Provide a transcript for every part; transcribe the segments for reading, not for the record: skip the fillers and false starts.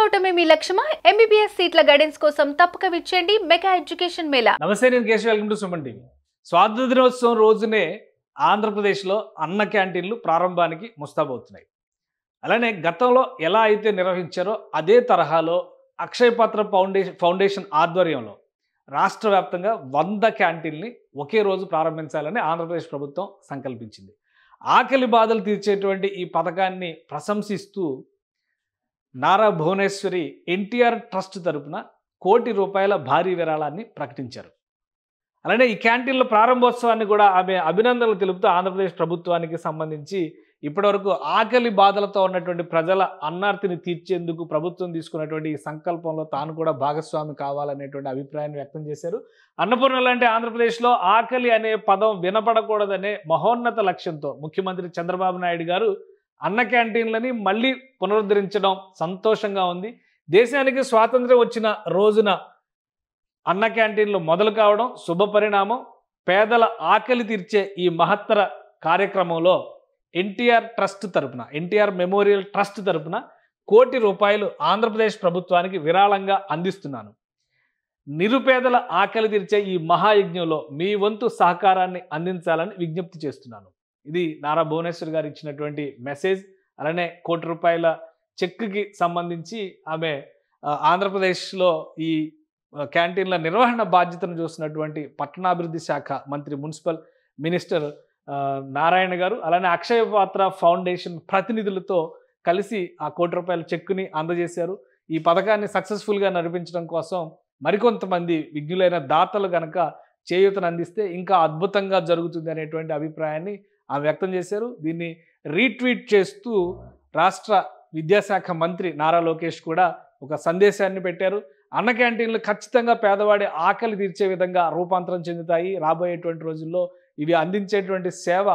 అవటమే మీ లక్ష్యమా? MBBS సీట్ల guidance కోసం తప్పక విచ్చేయండి మెగా ఎడ్యుకేషన్ మేళా. నమస్తే, నేను Keshav. Welcome to Suman TV. స్వాతంత్ర దినోత్సవం రోజునే ఆంధ్రప్రదేశ్లో అన్న క్యాంటీన్లు ప్రారంభానికి ముస్తాబవుతున్నాయి. అలానే గతంలో ఎలా అయితే నిర్వహించారో అదే తరహాలో అక్షయ పాత్ర ఫౌండేషన్ ఆధ్వర్యంలో రాష్ట్ర వ్యాప్తంగా 100 క్యాంటీన్ని ఒకే రోజు ప్రారంభించాలని ఆంధ్రప్రదేశ్ ప్రభుత్వం సంకల్పించింది. ఆకలి బాధలు తీర్చేటువంటి ఈ పథకాన్ని ప్రశంసిస్తూ నారా భువనేశ్వరి ఎన్టీఆర్ ట్రస్ట్ తరపున ₹1 కోటి భారీ విరాళాన్ని ప్రకటించారు. అలానే ఈ క్యాంటీన్ల ప్రారంభోత్సవాన్ని కూడా ఆమె అభినందనలు తెలుపుతూ ఆంధ్రప్రదేశ్ ప్రభుత్వానికి సంబంధించి ఇప్పటివరకు ఆకలి బాధలతో ఉన్నటువంటి ప్రజల అన్నార్తిని తీర్చేందుకు ప్రభుత్వం తీసుకున్నటువంటి ఈ సంకల్పంలో తాను కూడా భాగస్వామి కావాలనేటువంటి అభిప్రాయాన్ని వ్యక్తం చేశారు. అన్నపూర్ణ లాంటి ఆంధ్రప్రదేశ్లో ఆకలి అనే పదం వినపడకూడదనే మహోన్నత లక్ష్యంతో ముఖ్యమంత్రి చంద్రబాబు నాయుడు గారు అన్న క్యాంటీన్లని మళ్ళీ పునరుద్ధరించడం సంతోషంగా ఉంది. దేశానికి స్వాతంత్ర్యం వచ్చిన రోజున అన్న క్యాంటీన్లు మొదలు కావడం శుభ పరిణామం. పేదల ఆకలి తీర్చే ఈ మహత్తర కార్యక్రమంలో ఎన్టీఆర్ ట్రస్ట్ తరపున, ఎన్టీఆర్ మెమోరియల్ ట్రస్ట్ తరపున ₹1 కోటి ఆంధ్రప్రదేశ్ ప్రభుత్వానికి విరాళంగా అందిస్తున్నాను. నిరుపేదల ఆకలి తీర్చే ఈ మహాయజ్ఞంలో మీ వంతు సహకారాన్ని అందించాలని విజ్ఞప్తి చేస్తున్నాను. ఇది నారా భువనేశ్వర్ గారు ఇచ్చినటువంటి మెసేజ్. అలానే ₹1 కోటి చెక్కి సంబంధించి ఆమె ఆంధ్రప్రదేశ్లో ఈ క్యాంటీన్ల నిర్వహణ బాధ్యతను చూసినటువంటి పట్టణాభివృద్ధి శాఖ మంత్రి, మున్సిపల్ మినిస్టర్ నారాయణ గారు, అలానే అక్షయ పాత్ర ఫౌండేషన్ ప్రతినిధులతో కలిసి ఆ ₹1 కోటి చెక్కుని అందజేశారు. ఈ పథకాన్ని సక్సెస్ఫుల్గా నడిపించడం కోసం మరికొంతమంది విజ్ఞులైన దాతలు కనుక చేయూతను అందిస్తే ఇంకా అద్భుతంగా జరుగుతుంది అనేటువంటి అభిప్రాయాన్ని ఆమె వ్యక్తం చేశారు. దీన్ని రీట్వీట్ చేస్తూ రాష్ట్ర విద్యాశాఖ మంత్రి నారా లోకేష్ కూడా ఒక సందేశాన్ని పెట్టారు. అన్న క్యాంటీన్లు ఖచ్చితంగా పేదవాడి ఆకలి తీర్చే విధంగా రూపాంతరం చెందుతాయి. రాబోయేటువంటి రోజుల్లో ఇవి అందించేటువంటి సేవ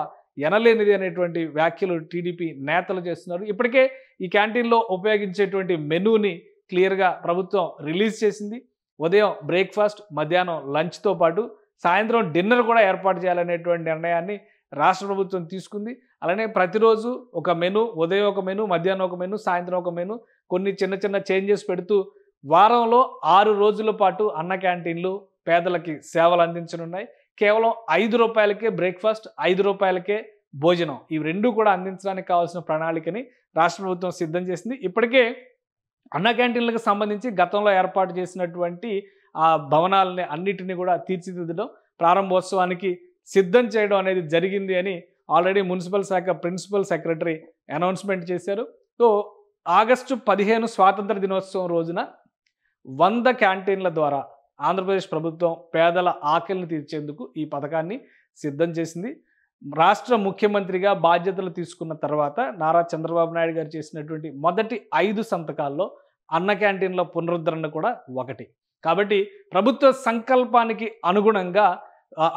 ఎనలేనిది అనేటువంటి వ్యాఖ్యలు టీడీపీ నేతలు చేస్తున్నారు. ఇప్పటికే ఈ క్యాంటీన్లో ఉపయోగించేటువంటి మెనూని క్లియర్గా ప్రభుత్వం రిలీజ్ చేసింది. ఉదయం బ్రేక్ఫాస్ట్, మధ్యాహ్నం లంచ్తో పాటు సాయంత్రం డిన్నర్ కూడా ఏర్పాటు చేయాలనేటువంటి నిర్ణయాన్ని రాష్ట్ర ప్రభుత్వం తీసుకుంది. అలానే ప్రతిరోజు ఒక మెనూ, ఉదయం ఒక మెనూ, మధ్యాహ్నం ఒక మెనూ, సాయంత్రం ఒక మెనూ, కొన్ని చిన్న చిన్న చేంజెస్ పెడుతూ వారంలో 6 రోజుల పాటు అన్న క్యాంటీన్లు పేదలకి సేవలు అందించనున్నాయి. కేవలం ₹5 బ్రేక్ఫాస్ట్, ₹5 భోజనం, ఇవి రెండు కూడా అందించడానికి కావాల్సిన ప్రణాళికని రాష్ట్ర ప్రభుత్వం సిద్ధం చేసింది. ఇప్పటికే అన్న క్యాంటీన్లకు సంబంధించి గతంలో ఏర్పాటు చేసినటువంటి ఆ భవనాలని అన్నిటినీ కూడా తీర్చిదిద్దడం, ప్రారంభోత్సవానికి సిద్ధం చేయడం అనేది జరిగింది అని ఆల్రెడీ మున్సిపల్ శాఖ ప్రిన్సిపల్ సెక్రటరీ అనౌన్స్మెంట్ చేశారు. సో ఆగస్టు 15 స్వాతంత్ర దినోత్సవం రోజున 100 క్యాంటీన్ల ద్వారా ఆంధ్రప్రదేశ్ ప్రభుత్వం పేదల ఆకలిని తీర్చేందుకు ఈ పథకాన్ని సిద్ధం చేసింది. రాష్ట్ర ముఖ్యమంత్రిగా బాధ్యతలు తీసుకున్న తర్వాత నారా చంద్రబాబు నాయుడు గారు చేసినటువంటి మొదటి 5 సంతకాల్లో అన్న క్యాంటీన్ల పునరుద్ధరణ కూడా ఒకటి. కాబట్టి ప్రభుత్వ సంకల్పానికి అనుగుణంగా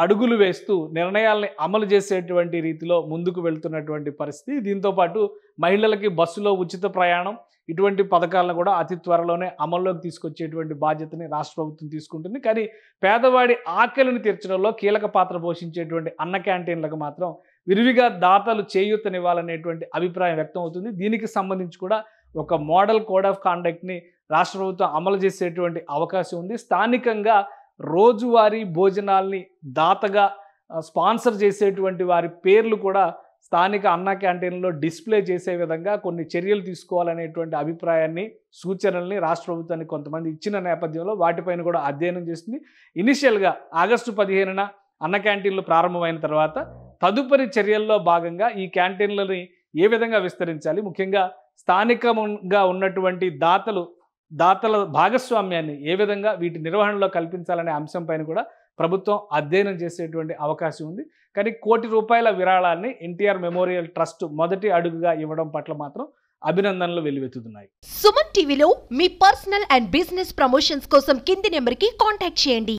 అడుగులు వేస్తూ నిర్ణయాల్ని అమలు చేసేటువంటి రీతిలో ముందుకు వెళ్తున్నటువంటి పరిస్థితి. దీంతోపాటు మహిళలకి బస్సులో ఉచిత ప్రయాణం, ఇటువంటి పథకాలను కూడా అతి త్వరలోనే అమల్లోకి తీసుకొచ్చేటువంటి బాధ్యతని రాష్ట్ర ప్రభుత్వం తీసుకుంటుంది. కానీ పేదవాడి ఆకలిని తీర్చడంలో కీలక పాత్ర పోషించేటువంటి అన్న క్యాంటీన్లకు మాత్రం విరివిగా దాతలు చేయూతనివ్వాలనేటువంటి అభిప్రాయం వ్యక్తం అవుతుంది. దీనికి సంబంధించి కూడా ఒక మోడల్ కోడ్ ఆఫ్ కాండక్ట్ని రాష్ట్ర ప్రభుత్వం అమలు చేసేటువంటి అవకాశం ఉంది. స్థానికంగా రోజువారీ భోజనాల్ని దాతగా స్పాన్సర్ చేసేటువంటి వారి పేర్లు కూడా స్థానిక అన్న క్యాంటీన్లో డిస్ప్లే చేసే విధంగా కొన్ని చర్యలు తీసుకోవాలనేటువంటి అభిప్రాయాన్ని, సూచనల్ని రాష్ట్ర ప్రభుత్వానికి కొంతమంది ఇచ్చిన నేపథ్యంలో వాటిపైన కూడా అధ్యయనం చేస్తుంది. ఇనిషియల్గా ఆగస్టు 15న అన్న క్యాంటీన్లు ప్రారంభమైన తర్వాత తదుపరి చర్యల్లో భాగంగా ఈ క్యాంటీన్లని ఏ విధంగా విస్తరించాలి, ముఖ్యంగా స్థానికంగా ఉన్నటువంటి దాతల భాగస్వామ్యాన్ని ఏ విధంగా వీటి నిర్వహణలో కల్పించాలనే అంశంపైన కూడా ప్రభుత్వం అధ్యయనం చేసేటువంటి అవకాశం ఉంది. కానీ ₹1 కోటి విరాళాన్ని ఎన్టీఆర్ మెమోరియల్ ట్రస్ట్ మొదటి అడుగుగా ఇవ్వడం పట్ల మాత్రం అభినందనలు వెల్లువెత్తుతున్నాయి. సుమన్ టీవీలో మీ పర్సనల్ అండ్ బిజినెస్ ప్రమోషన్స్ కోసం కింది నెంబర్కి కాంటాక్ట్ చేయండి.